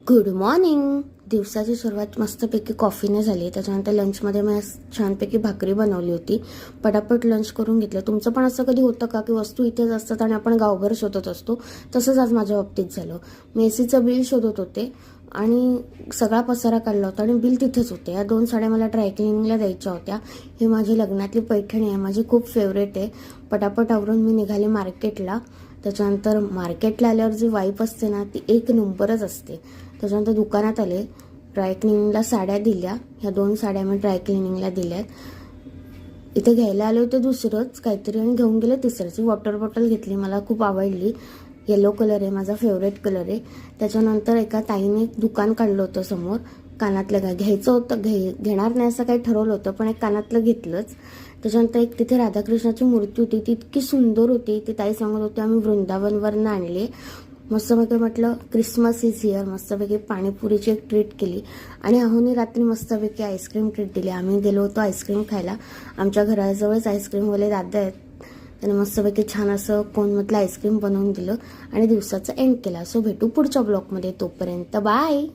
Good morning. दिवसाची सुरुवात मस्तपैकी कॉफीने झाली. त्याच्यानंतर लंचमध्ये मी छानपैकी भाकरी बनवली होती. पटापट लंच करून घेतलं. तुमचं पण असं कधी होतं का की वस्तू इथेच असतात आणि आपण गावभर शोधत असतो? तसंच आज माझ्या बाबतीत झालं. मी एसीचं बिल शोधत होते आणि सगळा पसारा काढला होता आणि बिल तिथेच होते. या 2 साड्या मला ड्रायक्लिनिंगला द्यायच्या होत्या. ही माझी लग्नातली पैठणी आहे, माझी खूप फेवरेट आहे. पटापट आवरून मी निघाले मार्केटला. त्याच्यानंतर मार्केटला आल्यावर जी वाईफ असते ना ती एक नंबरच असते. त्याच्यानंतर दुकानात आले, ड्रायक्लिनिंगला साड्या दिल्या. ह्या 2 साड्या मी ड्रायक्लिनिंगला दिल्यात. इथे घ्यायला आले होते दुसरंच काहीतरी आणि घेऊन गेले तिसरंची. वॉटर बॉटल घेतली, मला खूप आवडली. येलो कलर आहे, माझा फेवरेट कलर आहे. त्याच्यानंतर एका ताईने दुकान काढलं होतं समोर. कानातलं घ्यायचं होतं, घेणार नाही असं काही ठरवलं होतं, पण एक कानातलं घेतलंच. त्याच्यानंतर एक तिथे राधाकृष्णाची मूर्ती होती, ती इतकी सुंदर होती. ती ताई सांगत होती आम्ही वृंदावनवरनं आणली. मस्तपैकी म्हटलं क्रिसमस इज हिअर. मस्तपैकी पाणीपुरीची एक ट्रीट केली आणि अहोनी रात्री मस्तपैकी आईस्क्रीम ट्रीट दिली. आम्ही गेलो होतो आईस्क्रीम खायला. आमच्या घराजवळच आईस्क्रीमवाले दादा आहेत, त्याने मस्तपैकी छान असं कोनमधलं आईस्क्रीम बनवून दिलं आणि दिवसाचा एंड केला. सो भेटू पुढच्या ब्लॉगमध्ये. तोपर्यंत बाय.